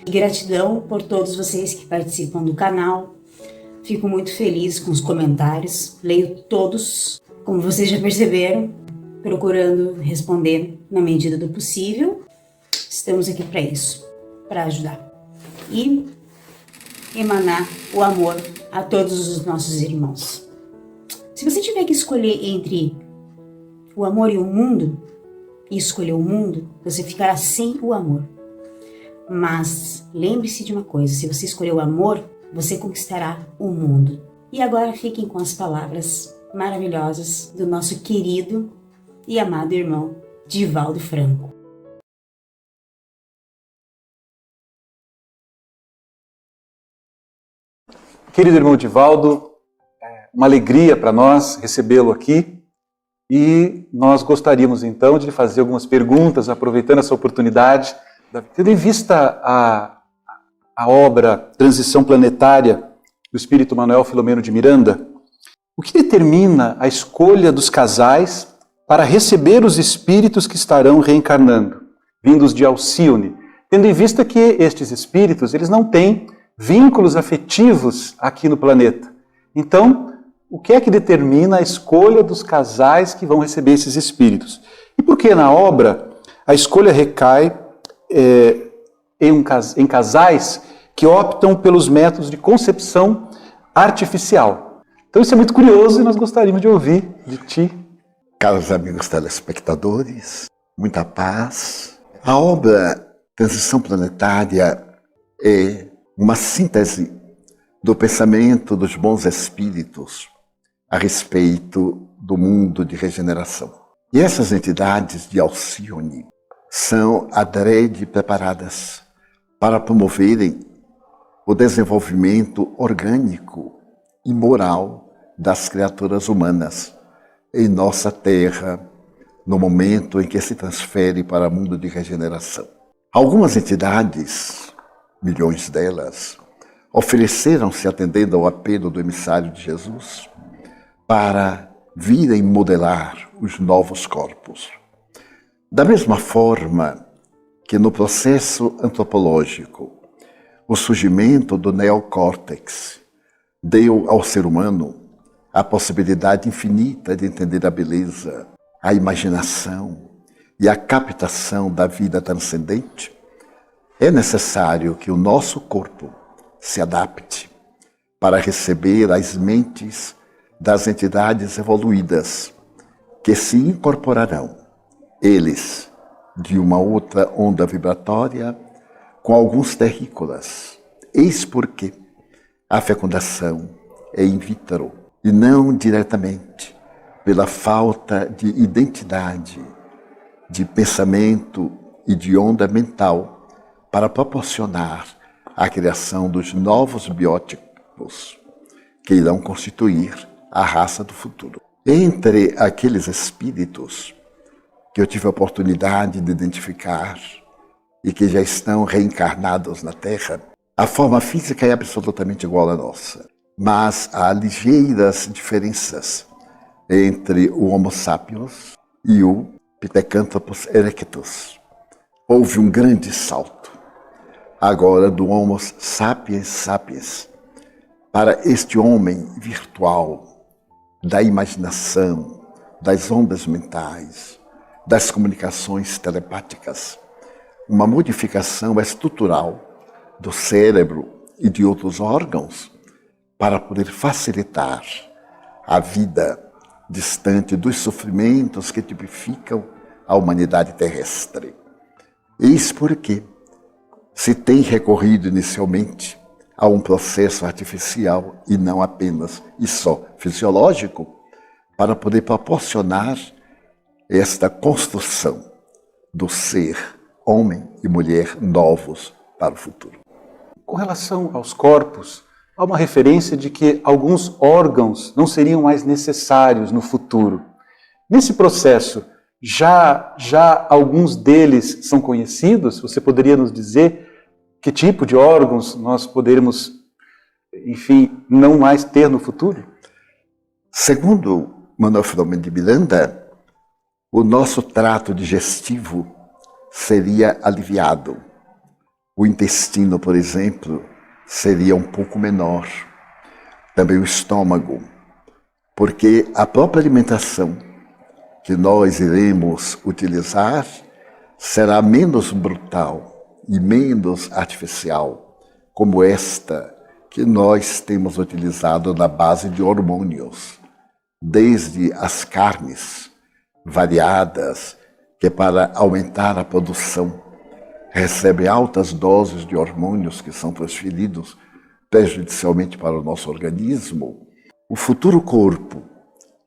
E gratidão por todos vocês que participam do canal. Fico muito feliz com os comentários, leio todos, como vocês já perceberam, procurando responder na medida do possível. Estamos aqui para isso, para ajudar e emanar o amor a todos os nossos irmãos. Se você tiver que escolher entre o amor e o mundo, e escolher o mundo, você ficará sem o amor. Mas lembre-se de uma coisa, se você escolher o amor, você conquistará o mundo. E agora fiquem com as palavras maravilhosas do nosso querido e amado irmão Divaldo Franco. Querido irmão Divaldo, uma alegria para nós recebê-lo aqui e nós gostaríamos então de fazer algumas perguntas, aproveitando essa oportunidade, tendo em vista a obra Transição Planetária do Espírito Manuel Filomeno de Miranda. O que determina a escolha dos casais para receber os espíritos que estarão reencarnando, vindos de Alcione, tendo em vista que estes espíritos eles não têm vínculos afetivos aqui no planeta. Então, o que é que determina a escolha dos casais que vão receber esses espíritos? E por que na obra a escolha recai em casais que optam pelos métodos de concepção artificial? Então isso é muito curioso e nós gostaríamos de ouvir de ti. Caros amigos telespectadores, muita paz. A obra Transição Planetária é uma síntese do pensamento dos bons espíritos a respeito do mundo de regeneração. E essas entidades de Alcione são adrede preparadas para promoverem o desenvolvimento orgânico e moral das criaturas humanas em nossa Terra, no momento em que se transfere para o mundo de regeneração. Algumas entidades, milhões delas, ofereceram-se atendendo ao apelo do emissário de Jesus para virem modelar os novos corpos. Da mesma forma que no processo antropológico, o surgimento do neocórtex deu ao ser humano a possibilidade infinita de entender a beleza, a imaginação e a captação da vida transcendente, é necessário que o nosso corpo se adapte para receber as mentes das entidades evoluídas que se incorporarão, eles, de uma outra onda vibratória, com alguns terrícolas. Eis porque a fecundação é in vitro e não diretamente, pela falta de identidade, de pensamento e de onda mental para proporcionar a criação dos novos biótipos que irão constituir a raça do futuro. Entre aqueles espíritos que eu tive a oportunidade de identificar e que já estão reencarnados na Terra, a forma física é absolutamente igual à nossa, mas há ligeiras diferenças entre o Homo sapiens e o Pithecanthropus erectus. Houve um grande salto agora do Homo sapiens sapiens para este homem virtual da imaginação, das ondas mentais, das comunicações telepáticas, uma modificação estrutural do cérebro e de outros órgãos para poder facilitar a vida distante dos sofrimentos que tipificam a humanidade terrestre. Eis porque se tem recorrido inicialmente a um processo artificial e não apenas e só fisiológico para poder proporcionar esta construção do ser homem e mulher novos para o futuro. Com relação aos corpos, há uma referência de que alguns órgãos não seriam mais necessários no futuro. Nesse processo, já alguns deles são conhecidos? Você poderia nos dizer que tipo de órgãos nós poderemos, enfim, não mais ter no futuro? Segundo Manuel Filomeno de Miranda, o nosso trato digestivo seria aliviado. O intestino, por exemplo, seria um pouco menor. Também o estômago, porque a própria alimentação que nós iremos utilizar será menos brutal e menos artificial, como esta que nós temos utilizado na base de hormônios, desde as carnes variadas, que para aumentar a produção recebem altas doses de hormônios que são transferidos prejudicialmente para o nosso organismo. O futuro corpo,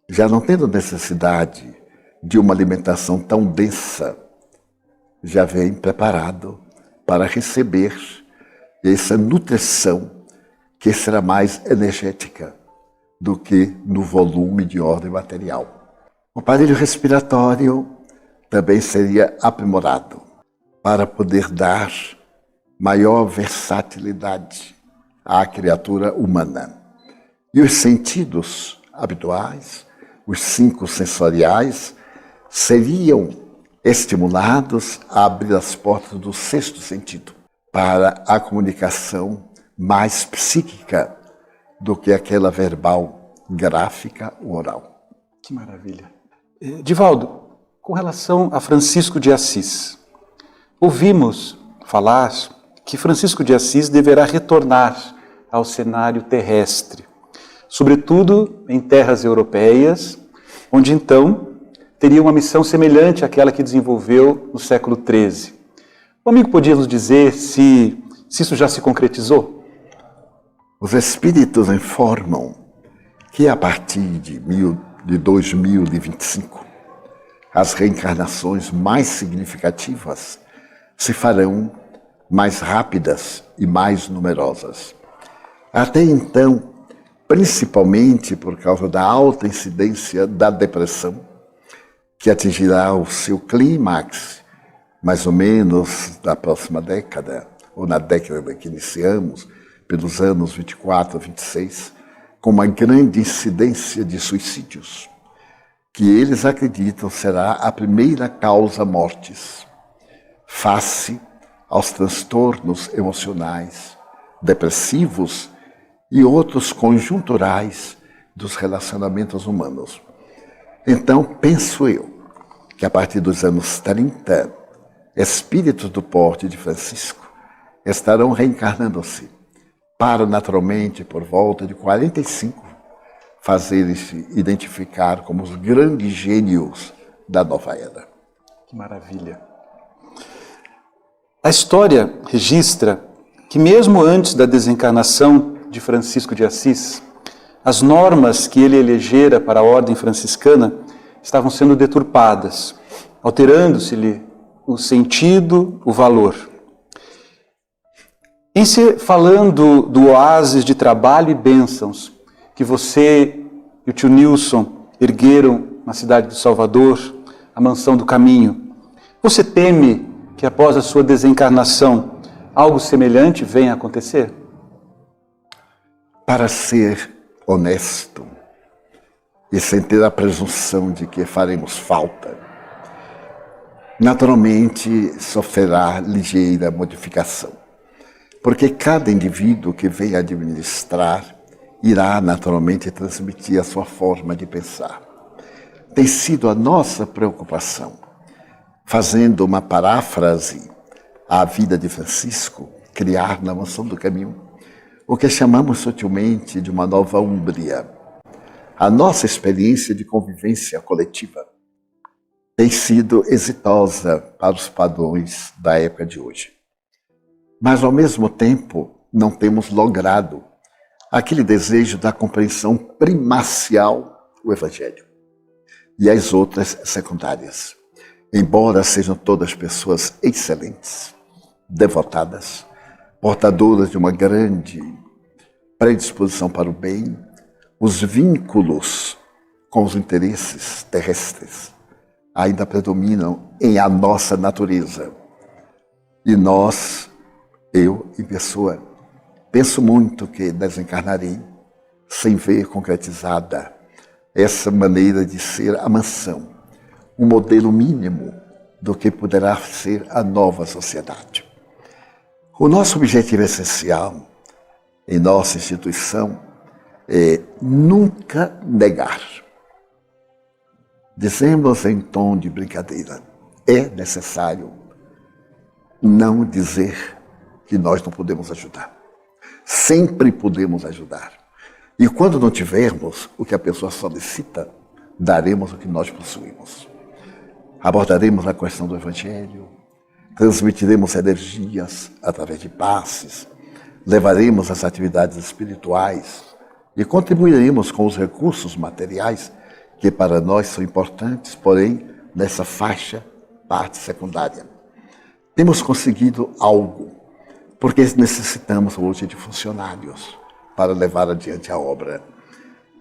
já não tendo necessidade de uma alimentação tão densa, já vem preparado para receber essa nutrição que será mais energética do que no volume de ordem material. O aparelho respiratório também seria aprimorado para poder dar maior versatilidade à criatura humana. E os sentidos habituais, os 5 sensoriais, seriam estimulados a abrir as portas do 6º sentido para a comunicação mais psíquica do que aquela verbal, gráfica ou oral. Que maravilha. Divaldo, com relação a Francisco de Assis, ouvimos falar que Francisco de Assis deverá retornar ao cenário terrestre, sobretudo em terras europeias, onde então teria uma missão semelhante àquela que desenvolveu no século XIII. O amigo podia nos dizer se isso já se concretizou? Os espíritos informam que a partir de 2025, as reencarnações mais significativas se farão mais rápidas e mais numerosas. Até então, principalmente por causa da alta incidência da depressão, que atingirá o seu clímax, mais ou menos na próxima década, ou na década que iniciamos, pelos anos 24 a 26, com uma grande incidência de suicídios, que eles acreditam será a primeira causa mortes, face aos transtornos emocionais, depressivos e outros conjunturais dos relacionamentos humanos. Então, penso eu que a partir dos anos 30, espíritos do porte de Francisco estarão reencarnando-se para, naturalmente, por volta de 45, fazerem-se identificar como os grandes gênios da nova era. Que maravilha. A história registra que mesmo antes da desencarnação de Francisco de Assis, as normas que ele elegera para a ordem franciscana estavam sendo deturpadas, alterando-se-lhe o sentido, o valor. Falando do oásis de trabalho e bênçãos que você e o tio Nilson ergueram na cidade de Salvador, a Mansão do Caminho, você teme que após a sua desencarnação algo semelhante venha a acontecer? Para ser honesto e sem ter a presunção de que faremos falta, naturalmente sofrerá ligeira modificação, porque cada indivíduo que vem administrar irá naturalmente transmitir a sua forma de pensar. Tem sido a nossa preocupação, fazendo uma paráfrase à vida de Francisco, criar na Mansão do Caminho o que chamamos sutilmente de uma nova Úmbria. A nossa experiência de convivência coletiva tem sido exitosa para os padrões da época de hoje. Mas, ao mesmo tempo, não temos logrado aquele desejo da compreensão primacial do Evangelho e as outras secundárias. Embora sejam todas pessoas excelentes, devotadas, portadoras de uma grande predisposição para o bem, os vínculos com os interesses terrestres ainda predominam em a nossa natureza. E nós, eu em pessoa, penso muito que desencarnarei sem ver concretizada essa maneira de ser a mansão, um modelo mínimo do que poderá ser a nova sociedade. O nosso objetivo essencial em nossa instituição é nunca negar. Dizemos em tom de brincadeira, é necessário não dizer que nós não podemos ajudar. Sempre podemos ajudar. E quando não tivermos o que a pessoa solicita, daremos o que nós possuímos. Abordaremos a questão do Evangelho, transmitiremos energias através de passes, levaremos as atividades espirituais e contribuiremos com os recursos materiais que para nós são importantes, porém, nessa faixa, parte secundária. Temos conseguido algo, porque necessitamos hoje de funcionários para levar adiante a obra.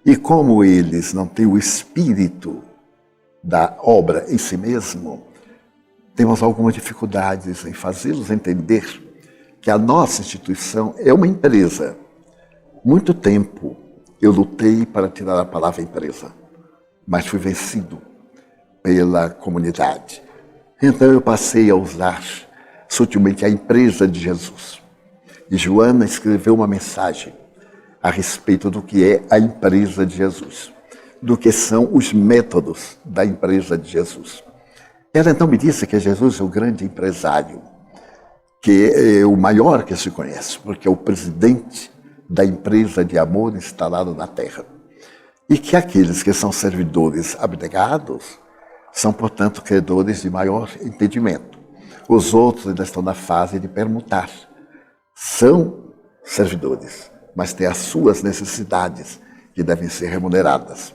E como eles não têm o espírito da obra em si mesmo, temos algumas dificuldades em fazê-los entender que a nossa instituição é uma empresa. Muito tempo eu lutei para tirar a palavra empresa, mas fui vencido pela comunidade. Então eu passei a usar sutilmente a empresa de Jesus. E Joana escreveu uma mensagem a respeito do que é a empresa de Jesus, do que são os métodos da empresa de Jesus. Ela então me disse que Jesus é o grande empresário, que é o maior que se conhece, porque é o presidente da empresa de amor instalada na terra. E que aqueles que são servidores abnegados são, portanto, credores de maior entendimento. Os outros ainda estão na fase de permutar. São servidores, mas têm as suas necessidades que devem ser remuneradas.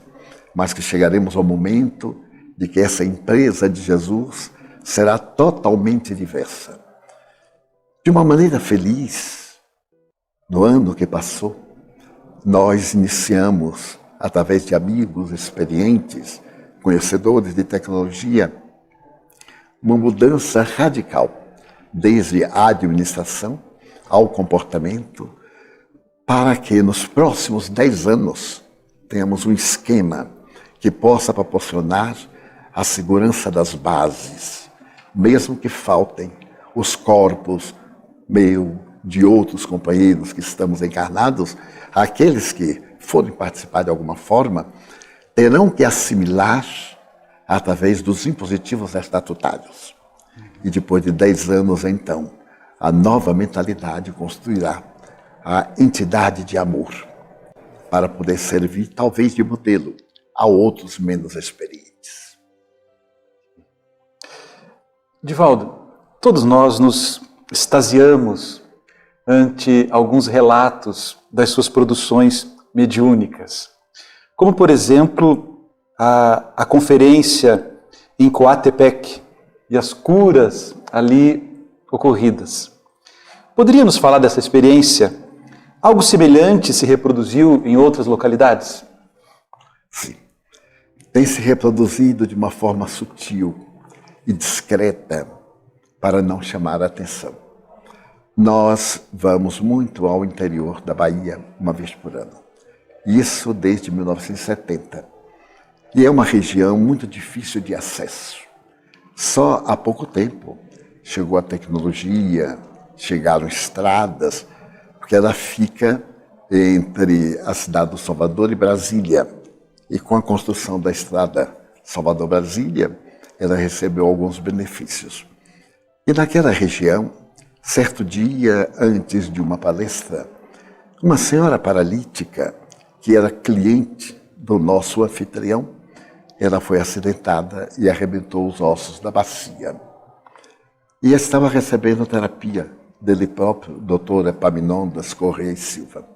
Mas que chegaremos ao momento de que essa empresa de Jesus será totalmente diversa. De uma maneira feliz, no ano que passou, nós iniciamos, através de amigos experientes, conhecedores de tecnologia, uma mudança radical, desde a administração ao comportamento, para que nos próximos 10 anos tenhamos um esquema que possa proporcionar a segurança das bases, mesmo que faltem os corpos meu, de outros companheiros que estamos encarnados, aqueles que forem participar de alguma forma, terão que assimilar através dos impositivos estatutários. E depois de 10 anos, então, a nova mentalidade construirá a entidade de amor, para poder servir, talvez, de modelo a outros menos experientes. Divaldo, todos nós nos extasiamos ante alguns relatos das suas produções mediúnicas, como, por exemplo, a conferência em Coatepec e as curas ali ocorridas. Poderia nos falar dessa experiência? Algo semelhante se reproduziu em outras localidades? Sim. Tem se reproduzido de uma forma sutil e discreta para não chamar a atenção. Nós vamos muito ao interior da Bahia uma vez por ano. Isso desde 1970. E é uma região muito difícil de acesso. Só há pouco tempo chegou a tecnologia, chegaram estradas, porque ela fica entre a cidade do Salvador e Brasília. E com a construção da estrada Salvador-Brasília, ela recebeu alguns benefícios. E naquela região, certo dia, antes de uma palestra, uma senhora paralítica, que era cliente do nosso anfitrião, ela foi acidentada e arrebentou os ossos da bacia. E estava recebendo terapia dele próprio, doutor Epaminondas Correia e Silva.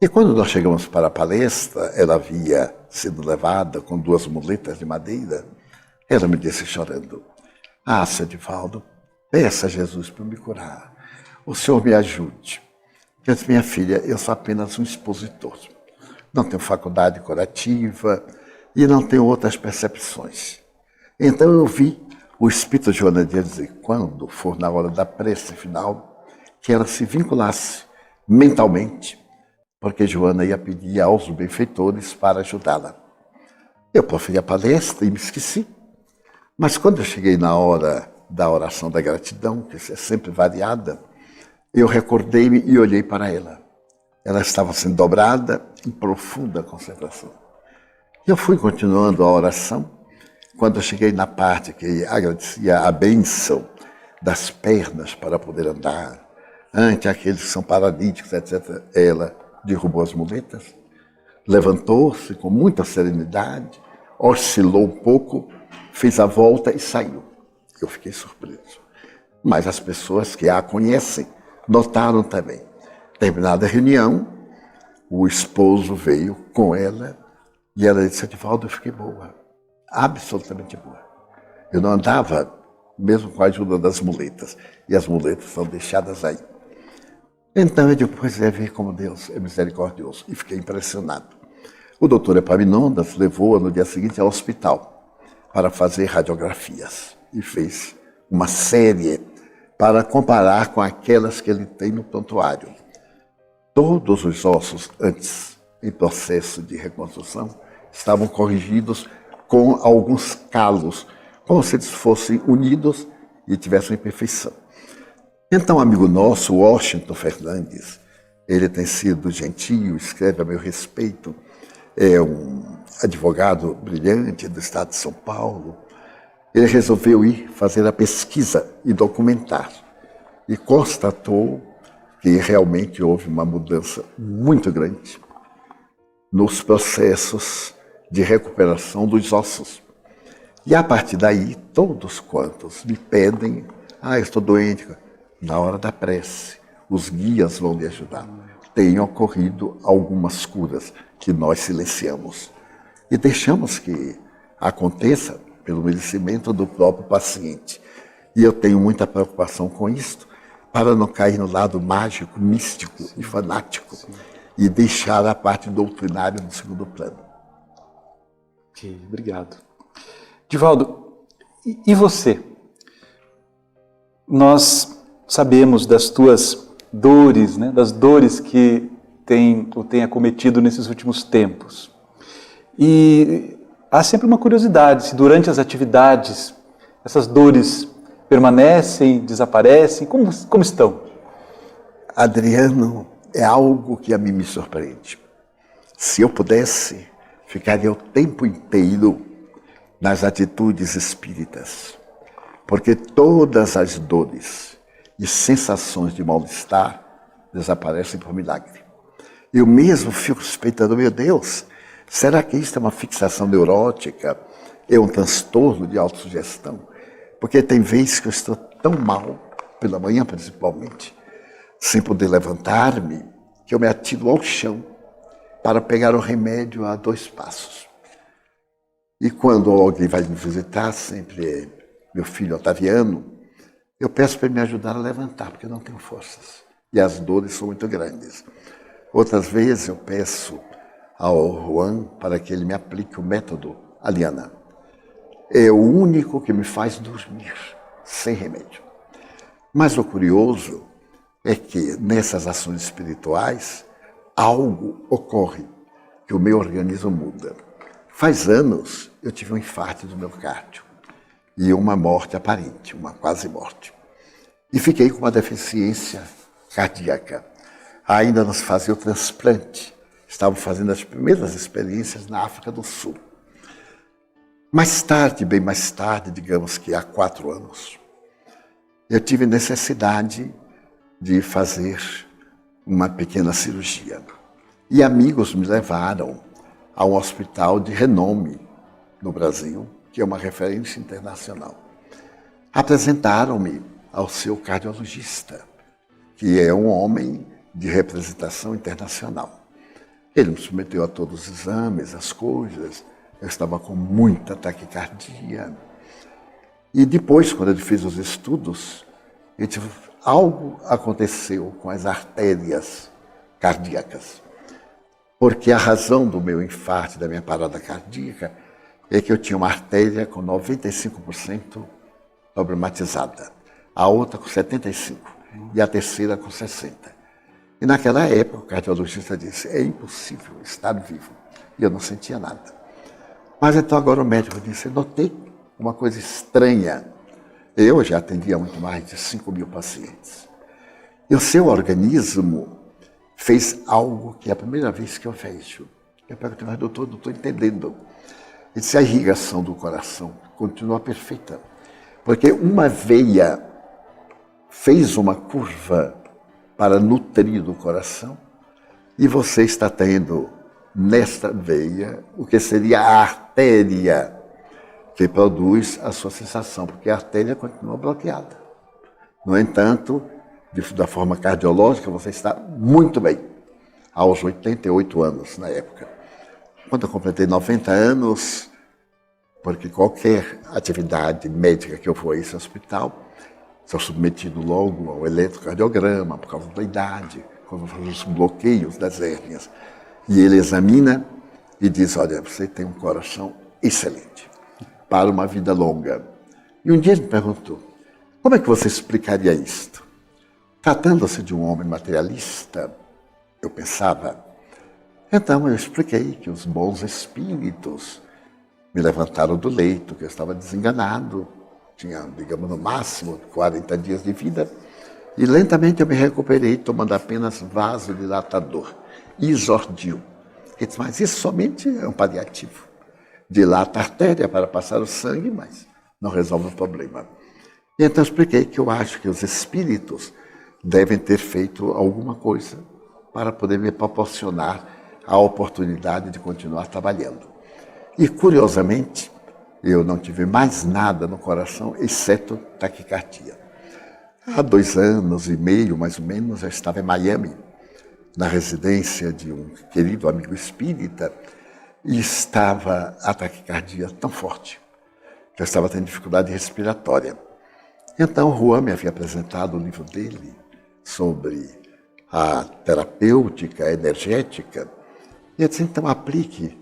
E quando nós chegamos para a palestra, ela havia sido levada com 2 muletas de madeira. Ela me disse chorando: "Ah, Sr. Divaldo, peça a Jesus para me curar. O senhor me ajude." Eu disse: "Minha filha, eu sou apenas um expositor. Não tenho faculdade curativa e não tenho outras percepções." Então eu vi o Espírito de Joana dizer, quando for na hora da prece final, que ela se vinculasse mentalmente, porque Joana ia pedir aos benfeitores para ajudá-la. Eu proferi a palestra e me esqueci. Mas quando eu cheguei na hora da oração da gratidão, que é sempre variada, eu recordei-me e olhei para ela. Ela estava sendo dobrada em profunda concentração. E eu fui continuando a oração. Quando eu cheguei na parte que agradecia a bênção das pernas para poder andar, ante aqueles que são paralíticos, etc., ela derrubou as muletas, levantou-se com muita serenidade, oscilou um pouco, fez a volta e saiu. Eu fiquei surpreso. Mas as pessoas que a conhecem notaram também. Terminada a reunião, o esposo veio com ela e ela disse: Edivaldo, eu fiquei boa, absolutamente boa. Eu não andava, mesmo com a ajuda das muletas, e as muletas são deixadas aí. Então eu depois ia ver como Deus é misericordioso, e fiquei impressionado. O doutor Epaminondas levou-a no dia seguinte ao hospital para fazer radiografias e fez uma série para comparar com aquelas que ele tem no prontuário. Todos os ossos, antes em processo de reconstrução, estavam corrigidos com alguns calos, como se eles fossem unidos e tivessem imperfeição. Então, amigo nosso, Washington Fernandes, ele tem sido gentil, escreve a meu respeito, é um advogado brilhante do estado de São Paulo. Ele resolveu ir fazer a pesquisa e documentar, e constatou que realmente houve uma mudança muito grande nos processos de recuperação dos ossos. E a partir daí, todos quantos me pedem: eu estou doente, na hora da prece, os guias vão lhe ajudar. Tem ocorrido algumas curas que nós silenciamos e deixamos que aconteça pelo merecimento do próprio paciente. E eu tenho muita preocupação com isso, para não cair no lado mágico, místico e fanático, e deixar a parte doutrinária no segundo plano. Ok, obrigado. Edivaldo, e você? Nós sabemos das tuas dores, né, das dores que o tem acometido nesses últimos tempos. E há sempre uma curiosidade, se durante as atividades essas dores permanecem, desaparecem, como estão? Adriano, é algo que a mim me surpreende. Se eu pudesse, ficaria o tempo inteiro nas atitudes espíritas, porque todas as dores e sensações de mal-estar desaparecem por milagre. Eu mesmo fico suspeitando: meu Deus, será que isso é uma fixação neurótica? É um transtorno de autossugestão? Porque tem vezes que eu estou tão mal, pela manhã principalmente, sem poder levantar-me, que eu me atiro ao chão para pegar o remédio a 2 passos. E quando alguém vai me visitar, sempre é meu filho Otaviano, eu peço para ele me ajudar a levantar, porque eu não tenho forças. E as dores são muito grandes. Outras vezes eu peço ao Juan para que ele me aplique o método Aliana. É o único que me faz dormir, sem remédio. Mas o curioso é que nessas ações espirituais, algo ocorre, que o meu organismo muda. Faz anos eu tive um infarto do miocárdio e uma morte aparente, uma quase morte. E fiquei com uma deficiência cardíaca. Ainda não se fazia o transplante. Estavam fazendo as primeiras experiências na África do Sul. Mais tarde, bem mais tarde, digamos que há 4 anos, eu tive necessidade de fazer uma pequena cirurgia. E amigos me levaram a um hospital de renome no Brasil, que é uma referência internacional. Apresentaram-me ao seu cardiologista, que é um homem de representação internacional. Ele me submeteu a todos os exames, as coisas. Eu estava com muita taquicardia. E depois, quando ele fez os estudos, algo aconteceu com as artérias cardíacas. Porque a razão do meu infarto, da minha parada cardíaca, é que eu tinha uma artéria com 95% problematizada, a outra com 75% e a terceira com 60%. E naquela época o cardiologista disse: é impossível estar vivo. E eu não sentia nada. Mas então agora o médico disse: notei uma coisa estranha. Eu já atendia muito mais de 5.000 pacientes. E o seu organismo fez algo que é a primeira vez que eu vejo. Eu perguntei, mas doutor, não estou entendendo. Ele disse, a irrigação do coração continua perfeita. Porque uma veia fez uma curva para nutrir do coração e você está tendo nesta veia o que seria a artéria que produz a sua sensação, porque a artéria continua bloqueada. No entanto, da forma cardiológica, você está muito bem, aos 88 anos na época. Quando eu completei 90 anos, porque qualquer atividade médica que eu for a esse hospital, sou submetido logo ao eletrocardiograma, por causa da idade, quando faz os bloqueios das hérnias. E ele examina e diz, olha, você tem um coração excelente, para uma vida longa. E um dia ele me perguntou, como é que você explicaria isto? Tratando-se de um homem materialista, eu pensava, então eu expliquei que os bons espíritos me levantaram do leito, que eu estava desenganado, tinha, digamos, no máximo 40 dias de vida, e lentamente eu me recuperei tomando apenas vasodilatador, Isordil. Ele disse, mas isso somente é um paliativo. Dilata a artéria para passar o sangue, mas não resolve o problema. E então eu expliquei que eu acho que os espíritos devem ter feito alguma coisa para poder me proporcionar a oportunidade de continuar trabalhando. E, curiosamente, eu não tive mais nada no coração, exceto taquicardia. Há 2 anos e meio, mais ou menos, eu estava em Miami, na residência de um querido amigo espírita, e estava a taquicardia tão forte que eu estava tendo dificuldade respiratória. Então, o Juan me havia apresentado o livro dele sobre a terapêutica energética, e eu disse, então aplique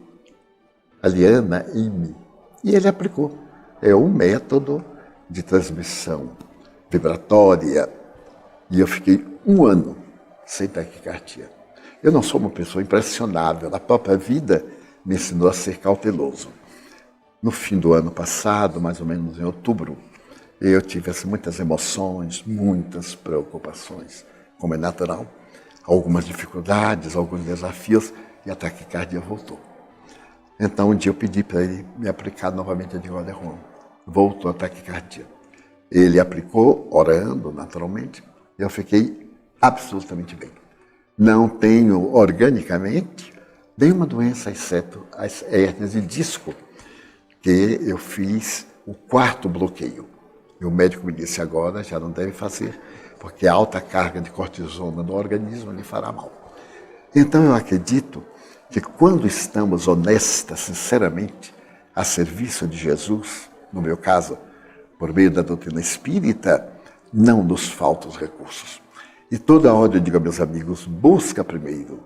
a Liana Ime. E ele aplicou. É um método de transmissão vibratória. E eu fiquei 1 ano sem taquicardia. Eu não sou uma pessoa impressionável. A própria vida me ensinou a ser cauteloso. No fim do ano passado, mais ou menos em outubro, eu tive muitas emoções, muitas preocupações, como é natural. Algumas dificuldades, alguns desafios, e a taquicardia voltou. Então, um dia eu pedi para ele me aplicar novamente, eu digo, olha, Juan, voltou a taquicardia. Ele aplicou, orando, naturalmente, e eu fiquei absolutamente bem. Não tenho, organicamente, nenhuma doença, exceto as hérnias de disco, que eu fiz o 4º bloqueio. E o médico me disse, agora já não deve fazer, porque a alta carga de cortisona no organismo lhe fará mal. Então, eu acredito que quando estamos honestas, sinceramente, a serviço de Jesus, no meu caso, por meio da doutrina espírita, não nos faltam os recursos. E toda hora eu digo a meus amigos, busca primeiro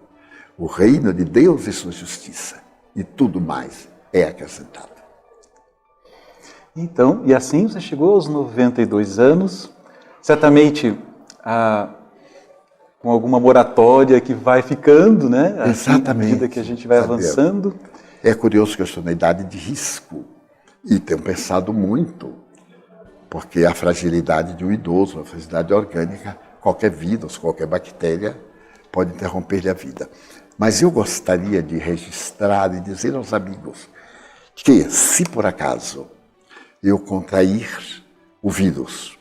o reino de Deus e sua justiça, e tudo mais é acrescentado. Então, e assim você chegou aos 92 anos, certamente com alguma moratória que vai ficando, né? Exatamente. À medida que a gente vai avançando. É curioso que eu estou na idade de risco e tenho pensado muito, porque a fragilidade de um idoso, a fragilidade orgânica, qualquer vírus, qualquer bactéria pode interromper-lhe a vida. Mas eu gostaria de registrar e dizer aos amigos que, se por acaso eu contrair o vírus,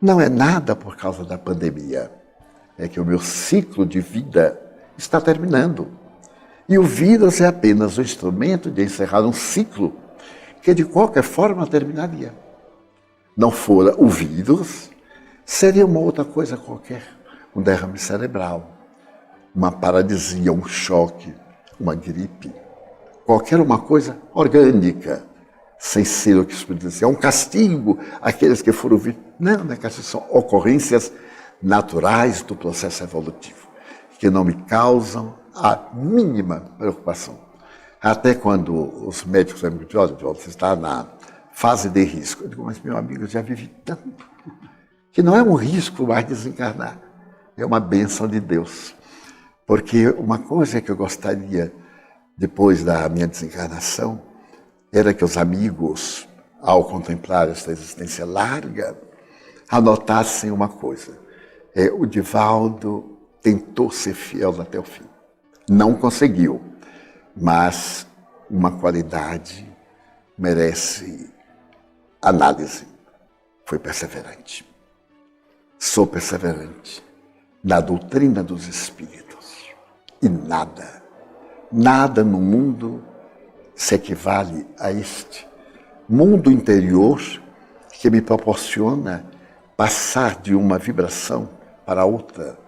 não é nada por causa da pandemia. É que o meu ciclo de vida está terminando. E o vírus é apenas o instrumento de encerrar um ciclo que de qualquer forma terminaria. Não fora o vírus, seria uma outra coisa qualquer. Um derrame cerebral, uma paralisia, um choque, uma gripe. Qualquer uma coisa orgânica, sem ser o que se pode dizer. É um castigo àqueles que foram vítimas. Não é castigo, são ocorrências naturais do processo evolutivo, que não me causam a mínima preocupação. Até quando os médicos me dizem, olha, você está na fase de risco. Eu digo, mas meu amigo, eu já vivi tanto, que não é um risco mais desencarnar, é uma bênção de Deus. Porque uma coisa que eu gostaria, depois da minha desencarnação, era que os amigos, ao contemplar esta existência larga, anotassem uma coisa, O Divaldo tentou ser fiel até o fim. Não conseguiu, mas uma qualidade merece análise. Foi perseverante. Sou perseverante na doutrina dos espíritos. E nada no mundo se equivale a este mundo interior que me proporciona passar de uma vibração para outra,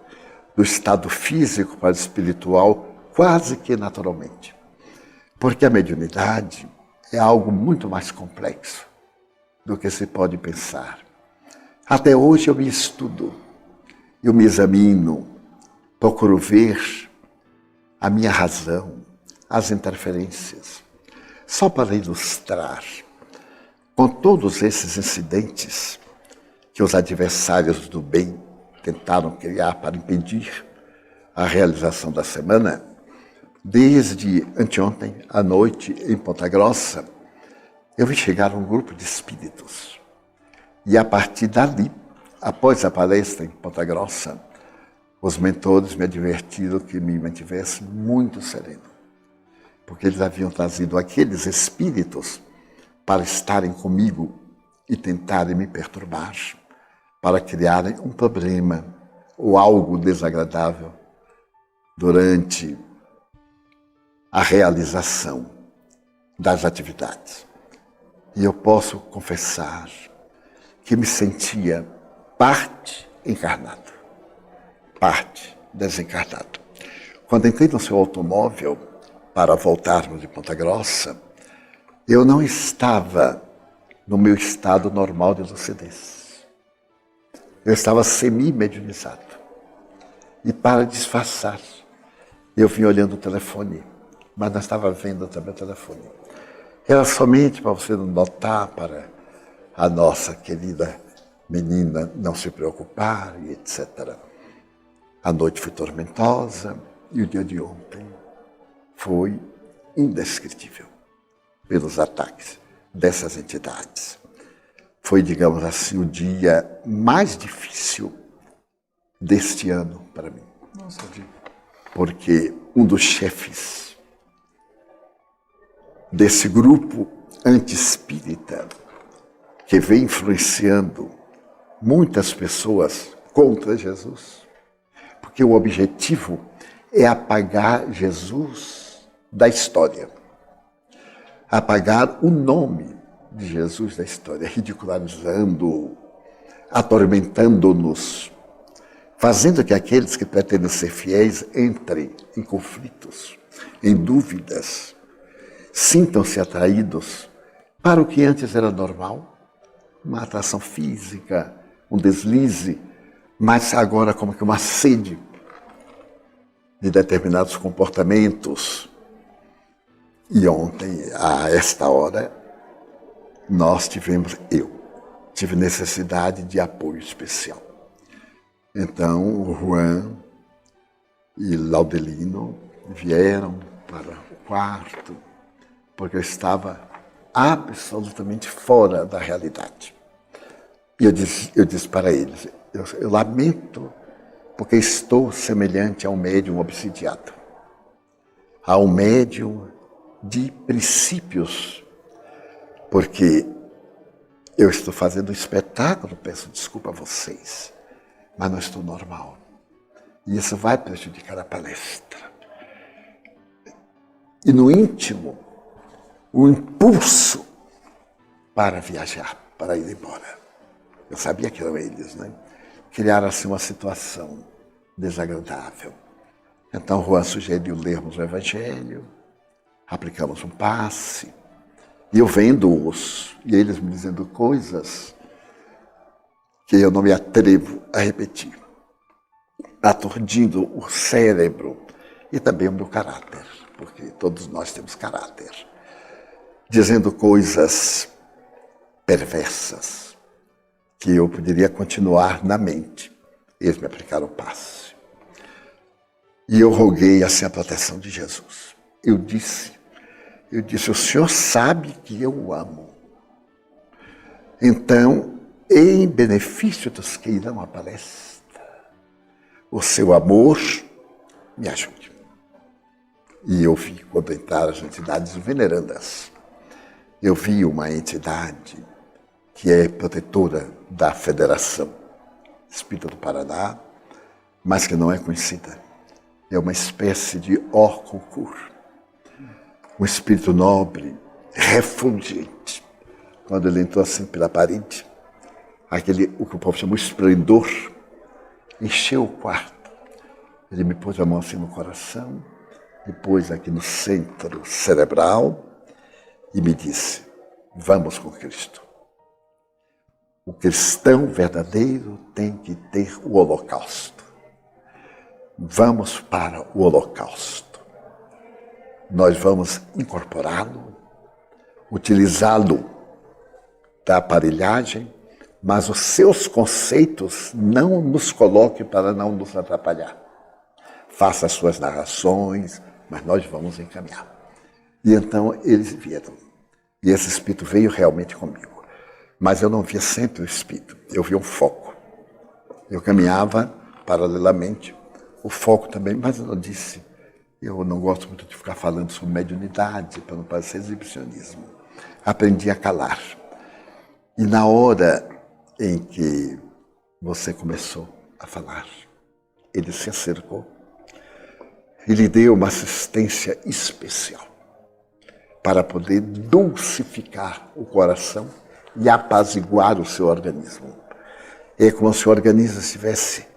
do estado físico para o espiritual, quase que naturalmente. Porque a mediunidade é algo muito mais complexo do que se pode pensar. Até hoje eu me estudo, eu me examino, procuro ver a minha razão, as interferências. Só para ilustrar, com todos esses incidentes que os adversários do bem tentaram criar para impedir a realização da semana, desde anteontem à noite em Ponta Grossa, eu vi chegar um grupo de espíritos. E a partir dali, após a palestra em Ponta Grossa, os mentores me advertiram que me mantivesse muito sereno, porque eles haviam trazido aqueles espíritos para estarem comigo e tentarem me perturbar, para criarem um problema ou algo desagradável durante a realização das atividades. E eu posso confessar que me sentia parte encarnado, parte desencarnado. Quando entrei no seu automóvel para voltarmos de Ponta Grossa, eu não estava no meu estado normal de lucidez. Eu estava semi-mediunizado. E para disfarçar, eu vim olhando o telefone, mas não estava vendo também o telefone. Era somente para você não notar, para a nossa querida menina não se preocupar e etc. A noite foi tormentosa e o dia de ontem foi indescritível pelos ataques dessas entidades. Foi, digamos assim, o dia mais difícil deste ano para mim. Nossa, porque um dos chefes desse grupo anti-espírita que vem influenciando muitas pessoas contra Jesus, porque o objetivo é apagar Jesus da história, apagar o nome de Jesus da história, ridicularizando, atormentando-nos, fazendo que aqueles que pretendem ser fiéis entrem em conflitos, em dúvidas, sintam-se atraídos para o que antes era normal, uma atração física, um deslize, mas agora como que uma sede de determinados comportamentos. E ontem, a esta hora, eu tive necessidade de apoio especial. Então, o Juan e Laudelino vieram para o quarto, porque eu estava absolutamente fora da realidade. E eu disse para eles, eu lamento, porque estou semelhante a um médium obsidiado, a um médium de princípios, porque eu estou fazendo um espetáculo, peço desculpa a vocês, mas não estou normal. E isso vai prejudicar a palestra. E no íntimo, o impulso para viajar, para ir embora. Eu sabia que eram eles, né? Criaram assim uma situação desagradável. Então Juan sugeriu lermos o Evangelho, aplicamos um passe, e eu vendo-os, e eles me dizendo coisas que eu não me atrevo a repetir, aturdindo o cérebro e também o meu caráter, porque todos nós temos caráter, dizendo coisas perversas que eu poderia continuar na mente. Eles me aplicaram o passe. E eu roguei assim a proteção de Jesus. Eu disse, o Senhor sabe que eu o amo. Então, em benefício dos que irão à palestra, o seu amor me ajude. E eu vi, quando entraram as entidades venerandas, eu vi uma entidade que é protetora da Federação Espírita do Paraná, mas que não é conhecida. É uma espécie de Orconcur, um espírito nobre, refulgente. Quando ele entrou assim pela parede, o que o povo chamou de esplendor, encheu o quarto. Ele me pôs a mão assim no coração, depois aqui no centro cerebral, e me disse: vamos com Cristo. O cristão verdadeiro tem que ter o holocausto. Vamos para o holocausto. Nós vamos incorporá-lo, utilizá-lo da aparelhagem, mas os seus conceitos não nos coloque para não nos atrapalhar. Faça as suas narrações, mas nós vamos encaminhar. E então eles vieram. E esse espírito veio realmente comigo. Mas eu não via sempre o espírito, eu via um foco. Eu caminhava paralelamente, o foco também, mas eu não disse. Eu não gosto muito de ficar falando sobre mediunidade, para não parecer exibicionismo. Aprendi a calar. E na hora em que você começou a falar, ele se acercou e lhe deu uma assistência especial para poder dulcificar o coração e apaziguar o seu organismo. É como se o organismo estivesse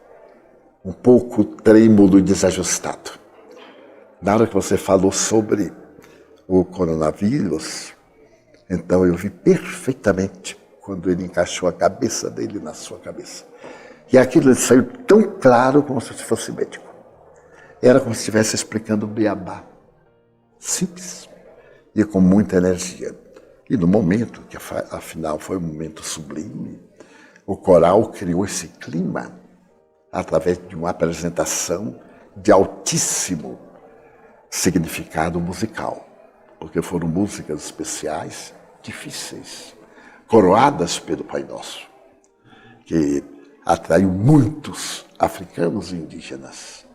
um pouco trêmulo e desajustado. Na hora que você falou sobre o coronavírus, então eu vi perfeitamente quando ele encaixou a cabeça dele na sua cabeça. E aquilo saiu tão claro como se fosse médico. Era como se estivesse explicando o beabá. Simples e com muita energia. E no momento, que afinal foi um momento sublime, o coral criou esse clima através de uma apresentação de altíssimo significado musical, porque foram músicas especiais, difíceis, coroadas pelo Pai Nosso, que atraiu muitos africanos e indígenas.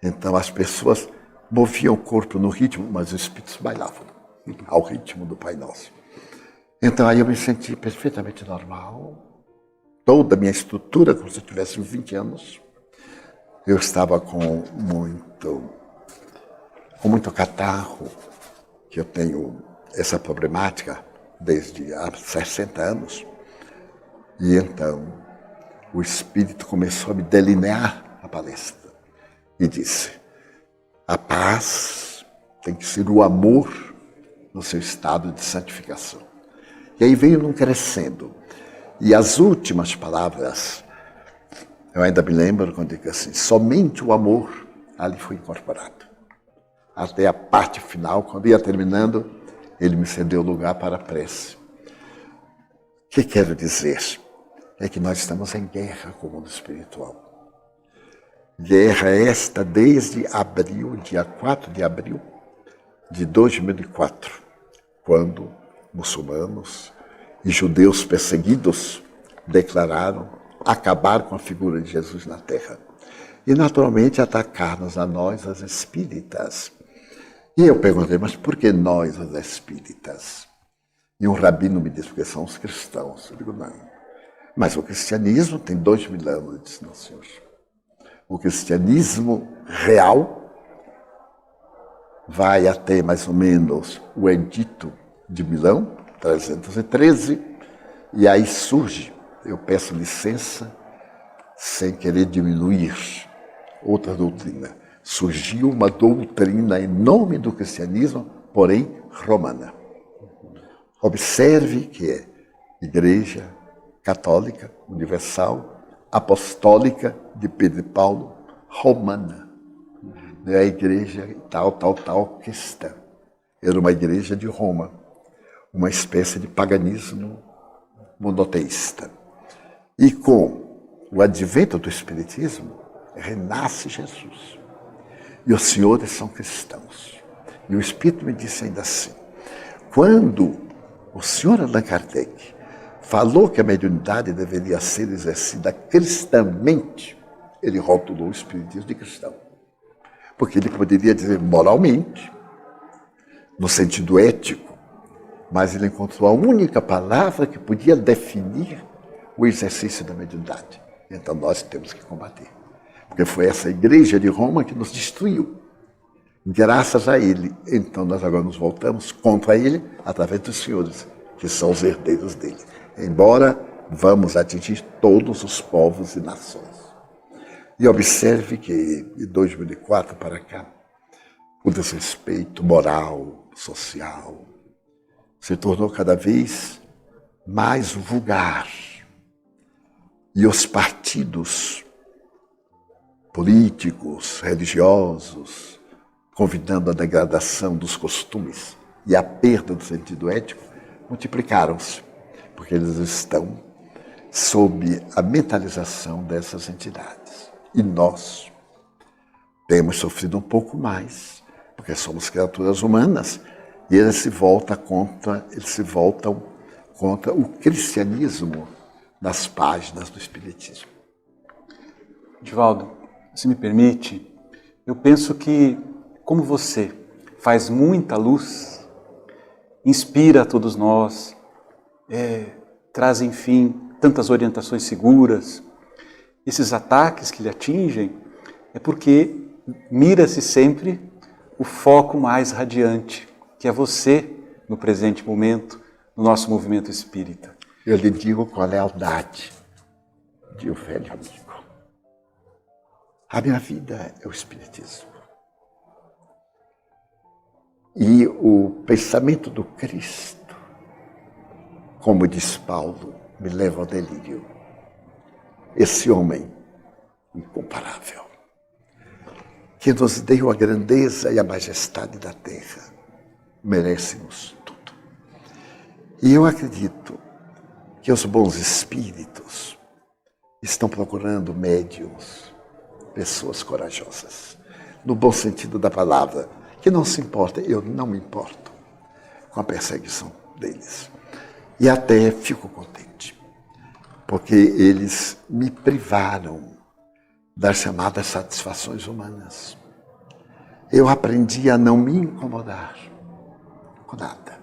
Então as pessoas moviam o corpo no ritmo, mas os espíritos bailavam ao ritmo do Pai Nosso. Então aí eu me senti perfeitamente normal, toda a minha estrutura, como se eu tivesse 20 anos. Eu estava com muito catarro, que eu tenho essa problemática desde há 60 anos. E então o Espírito começou a me delinear a palestra e disse: a paz tem que ser o amor no seu estado de santificação. E aí veio num crescendo. E as últimas palavras, eu ainda me lembro quando digo assim: somente o amor ali foi incorporado. Até a parte final, quando ia terminando, ele me cedeu lugar para a prece. O que quero dizer? É que nós estamos em guerra com o mundo espiritual. Guerra esta desde abril, dia 4 de abril de 2004, quando muçulmanos e judeus perseguidos declararam acabar com a figura de Jesus na Terra. E naturalmente atacar-nos a nós, as espíritas. E eu perguntei: mas por que nós, os espíritas? E um rabino me disse: porque são os cristãos. Eu digo: não. Mas o cristianismo tem 2000 anos. Eu disse: não, senhor. O cristianismo real vai até mais ou menos o Edito de Milão, 313, e aí surge, eu peço licença, sem querer diminuir outra doutrina. Surgiu uma doutrina em nome do cristianismo, porém romana. Observe que é Igreja Católica, Universal, Apostólica de Pedro e Paulo, romana. Não é a igreja tal cristã. Era uma igreja de Roma, uma espécie de paganismo monoteísta. E com o advento do Espiritismo, renasce Jesus. E os senhores são cristãos. E o Espírito me disse ainda assim: quando o senhor Allan Kardec falou que a mediunidade deveria ser exercida cristamente, ele rotulou o espiritismo de cristão. Porque ele poderia dizer moralmente, no sentido ético, mas ele encontrou a única palavra que podia definir o exercício da mediunidade. Então nós temos que combater. Porque foi essa igreja de Roma que nos destruiu. Graças a ele. Então nós agora nos voltamos contra ele através dos senhores, que são os herdeiros dele. Embora vamos atingir todos os povos e nações. E observe que de 2004 para cá, o desrespeito moral, social, se tornou cada vez mais vulgar. E os partidos políticos, religiosos, convidando a degradação dos costumes e a perda do sentido ético, multiplicaram-se, porque eles estão sob a mentalização dessas entidades. E nós temos sofrido um pouco mais, porque somos criaturas humanas, e eles se voltam contra o cristianismo nas páginas do Espiritismo. Divaldo, se me permite, eu penso que, como você faz muita luz, inspira a todos nós, traz, enfim, tantas orientações seguras, esses ataques que lhe atingem, é porque mira-se sempre o foco mais radiante, que é você no presente momento, no nosso movimento espírita. Eu lhe digo com a lealdade de um velho amigo. A minha vida é o Espiritismo. E o pensamento do Cristo, como diz Paulo, me leva ao delírio. Esse homem incomparável, que nos deu a grandeza e a majestade da terra, merece-nos tudo. E eu acredito que os bons espíritos estão procurando médiuns, pessoas corajosas, no bom sentido da palavra, que não se importa, eu não me importo com a perseguição deles. E até fico contente, porque eles me privaram das chamadas satisfações humanas. Eu aprendi a não me incomodar com nada.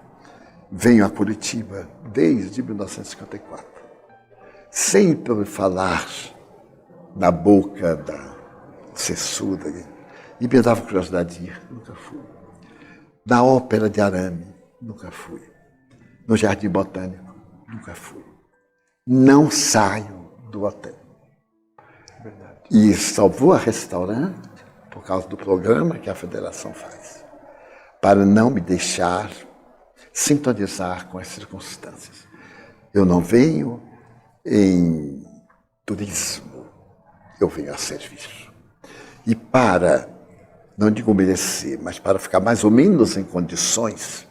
Venho a Curitiba desde 1954, sempre falar na boca da censura, e me dava curiosidade de ir, nunca fui. Na Ópera de Arame, nunca fui. No Jardim Botânico, nunca fui. Não saio do hotel. Verdade. E só vou a restaurante por causa do programa que a federação faz, para não me deixar sintonizar com as circunstâncias. Eu não venho em turismo, eu venho a serviço. E para, não digo merecer, mas para ficar mais ou menos em condições,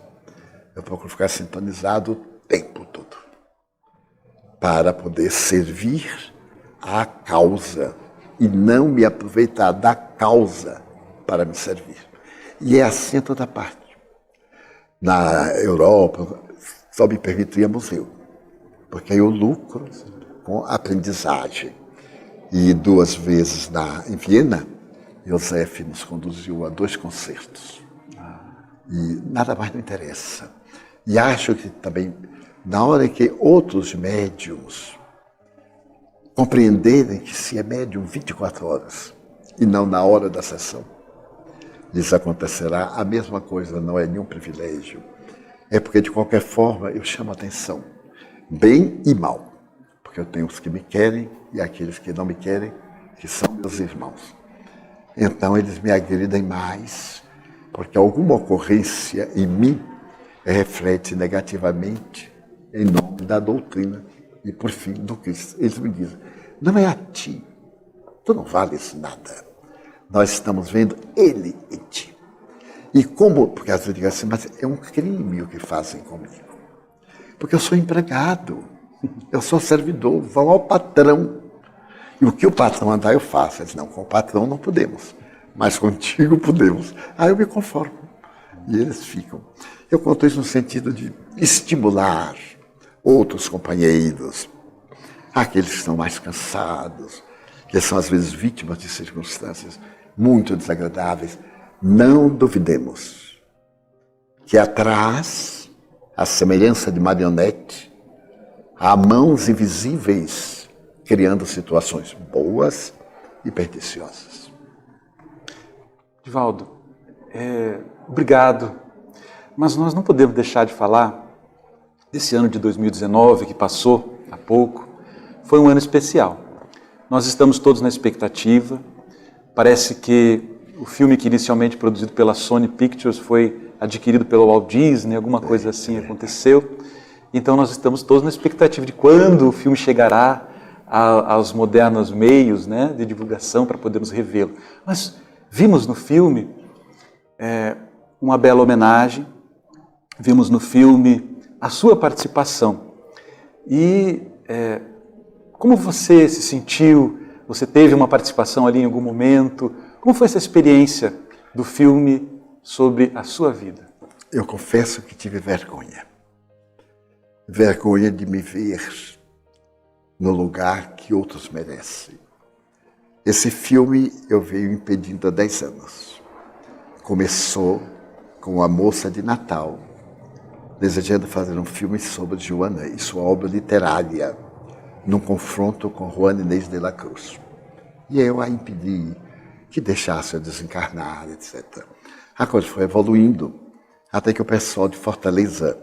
eu procuro ficar sintonizado o tempo todo, para poder servir à causa e não me aproveitar da causa para me servir. E é assim em toda parte. Na Europa, só me permito ir a museu, porque aí eu lucro com aprendizagem. E 2 vezes em Viena, Josef nos conduziu a 2 concertos. E nada mais não interessa. E acho que também, na hora que outros médiums compreenderem que se é médium 24 horas e não na hora da sessão, lhes acontecerá a mesma coisa, não é nenhum privilégio. É porque, de qualquer forma, eu chamo a atenção, bem e mal. Porque eu tenho os que me querem e aqueles que não me querem, que são meus irmãos. Então, eles me agridem mais, porque alguma ocorrência em mim reflete negativamente em nome da doutrina e, por fim, do Cristo. Eles me dizem, não é a ti, tu não vales nada. Nós estamos vendo Ele em ti. E como, porque às vezes eu digo assim, mas é um crime o que fazem comigo. Porque eu sou empregado, eu sou servidor, vão ao patrão. E o que o patrão mandar eu faço. Eles não, com o patrão não podemos, mas contigo podemos. Aí eu me conformo. E eles ficam. Eu conto isso no sentido de estimular outros companheiros, aqueles que estão mais cansados, que são às vezes vítimas de circunstâncias muito desagradáveis, não duvidemos que atrás, à semelhança de marionete, há mãos invisíveis criando situações boas e perniciosas. Divaldo, obrigado, mas nós não podemos deixar de falar desse ano de 2019 que passou há pouco. Foi um ano especial. Nós estamos todos na expectativa. Parece que o filme que inicialmente produzido pela Sony Pictures foi adquirido pelo Walt Disney, alguma coisa assim aconteceu. Então nós estamos todos na expectativa de quando o filme chegará aos modernos meios, né, de divulgação para podermos revê-lo. Mas vimos no filme uma bela homenagem, vimos no filme a sua participação. E como você se sentiu? Você teve uma participação ali em algum momento? Como foi essa experiência do filme sobre a sua vida? Eu confesso que tive vergonha. Vergonha de me ver no lugar que outros merecem. Esse filme eu venho impedindo há 10 anos. Começou com A Moça de Natal, desejando fazer um filme sobre Joana e sua obra literária, num confronto com Juana Inês de la Cruz. E eu a impedi que deixasse eu desencarnar, etc. A coisa foi evoluindo, até que o pessoal de Fortaleza,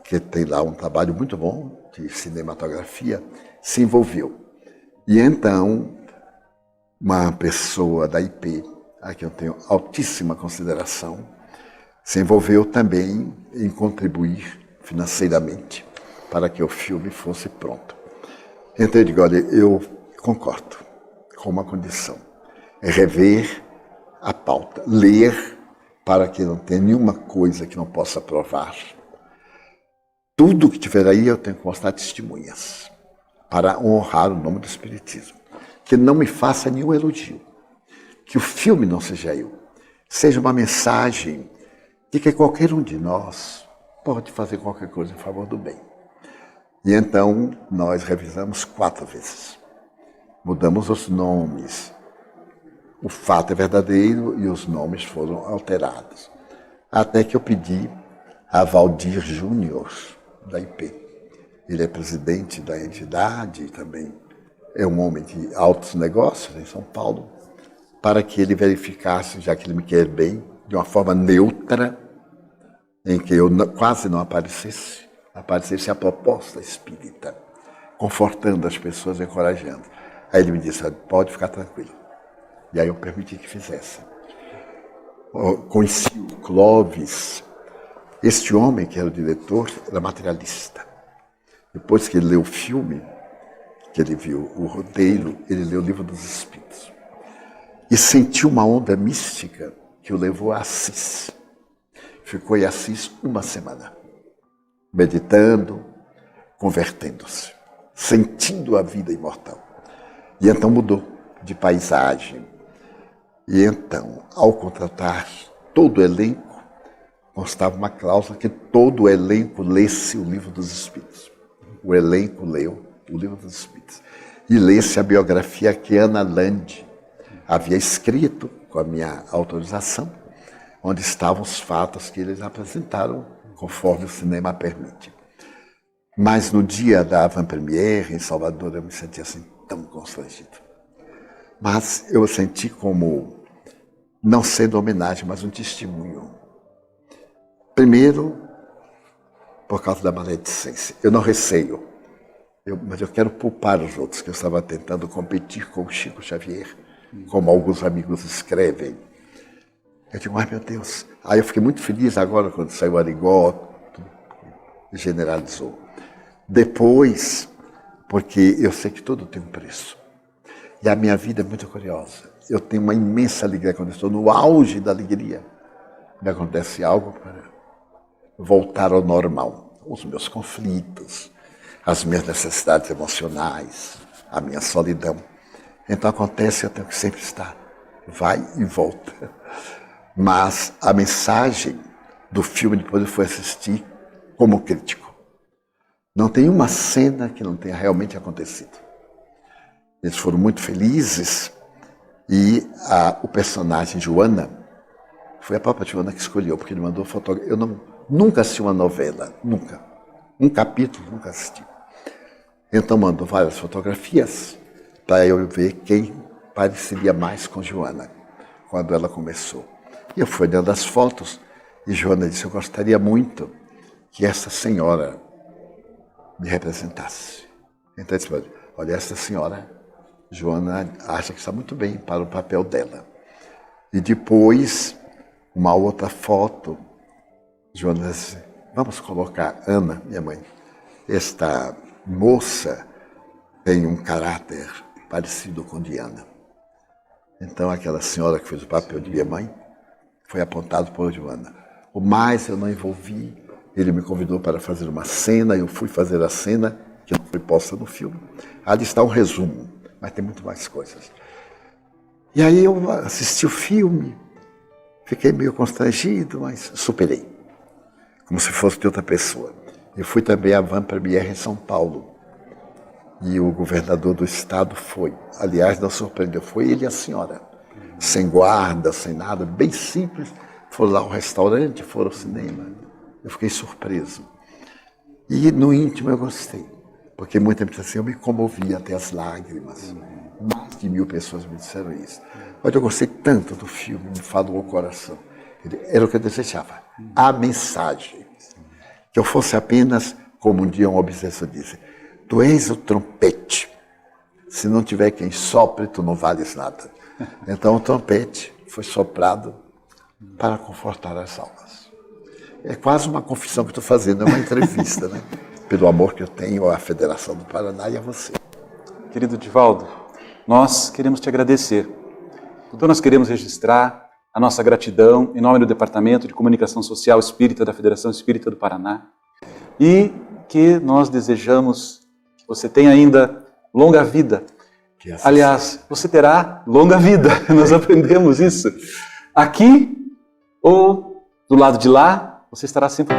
que tem lá um trabalho muito bom de cinematografia, se envolveu. E então, uma pessoa da IP, a que eu tenho altíssima consideração, se envolveu também em contribuir financeiramente para que o filme fosse pronto. Então eu digo, olha, eu concordo com uma condição, é rever a pauta, ler para que não tenha nenhuma coisa que não possa provar. Tudo que tiver aí eu tenho que mostrar testemunhas para honrar o nome do Espiritismo. Que não me faça nenhum elogio, que o filme não seja eu, seja uma mensagem de que qualquer um de nós pode fazer qualquer coisa em favor do bem. E então nós revisamos 4 vezes. Mudamos os nomes. O fato é verdadeiro e os nomes foram alterados. Até que eu pedi a Valdir Júnior, da IP. Ele é presidente da entidade e também é um homem de altos negócios em São Paulo, para que ele verificasse, já que ele me quer bem, de uma forma neutra, em que eu quase não aparecesse a proposta espírita, confortando as pessoas, encorajando. Aí ele me disse, pode ficar tranquilo. E aí eu permiti que fizesse. Conheci o Clóvis. Este homem, que era o diretor, era materialista. Depois que ele leu o filme, que ele viu o roteiro, ele leu o Livro dos Espíritos. E sentiu uma onda mística que o levou a Assis. Ficou em Assis 1 semana, meditando, convertendo-se, sentindo a vida imortal. E então mudou de paisagem. E então, ao contratar todo o elenco, constava uma cláusula que todo o elenco lesse o Livro dos Espíritos. O elenco leu o Livro dos Espíritos. E lesse a biografia que Ana Lande havia escrito, com a minha autorização, onde estavam os fatos que eles apresentaram, conforme o cinema permite. Mas no dia da avant-première, em Salvador, eu me senti assim, tão constrangido. Mas eu senti como, não sendo homenagem, mas um testemunho. Primeiro, por causa da maledicência. Eu não receio, mas eu quero poupar os outros, que eu estava tentando competir com o Chico Xavier, como alguns amigos escrevem. Eu digo, ai meu Deus. Aí eu fiquei muito feliz agora quando saiu o Arigoto, generalizou. Depois, porque eu sei que tudo tem um preço. E a minha vida é muito curiosa. Eu tenho uma imensa alegria quando estou no auge da alegria. Me acontece algo para voltar ao normal. Os meus conflitos, as minhas necessidades emocionais, a minha solidão. Então acontece, eu tenho que sempre estar, vai e volta. Mas a mensagem do filme, depois eu fui assistir como crítico. Não tem uma cena que não tenha realmente acontecido. Eles foram muito felizes e o personagem Joana, foi a própria Joana que escolheu, porque ele mandou fotografia. Eu nunca assisti uma novela, nunca. Um capítulo, nunca assisti. Então mandou várias fotografias para eu ver quem pareceria mais com Joana, quando ela começou. E eu fui olhando as fotos e Joana disse, eu gostaria muito que essa senhora me representasse. Então eu disse, olha, essa senhora, Joana acha que está muito bem para o papel dela. E depois, uma outra foto, Joana disse, vamos colocar Ana, minha mãe. Esta moça tem um caráter parecido com Diana. Então aquela senhora que fez o papel de minha mãe foi apontado por Joana. O mais eu não envolvi, ele me convidou para fazer uma cena, eu fui fazer a cena, que não foi posta no filme. Ali está um resumo, mas tem muito mais coisas. E aí eu assisti o filme, fiquei meio constrangido, mas superei, como se fosse de outra pessoa. Eu fui também à Van Premiere em São Paulo, e o governador do estado foi. Aliás, não surpreendeu, foi ele e a senhora. Sem guarda, sem nada, bem simples. Foram lá ao restaurante, foram ao cinema. Eu fiquei surpreso. E no íntimo eu gostei, porque muita gente assim, eu me comovi até as lágrimas. Mais de 1000 pessoas me disseram isso. Mas eu gostei tanto do filme, me falou o coração. Era o que eu desejava. A mensagem. Que eu fosse apenas, como um dia um obsessor disse, tu és o trompete. Se não tiver quem sopre, tu não vales nada. Então o trompete foi soprado para confortar as almas. É quase uma confissão que estou fazendo, é uma entrevista, né? Pelo amor que eu tenho à Federação do Paraná e a você. Querido Divaldo, nós queremos te agradecer. Então nós queremos registrar a nossa gratidão em nome do Departamento de Comunicação Social Espírita da Federação Espírita do Paraná e que nós desejamos que você tenha ainda longa vida. Aliás, você terá longa vida, nós aprendemos isso. Aqui ou do lado de lá, você estará sempre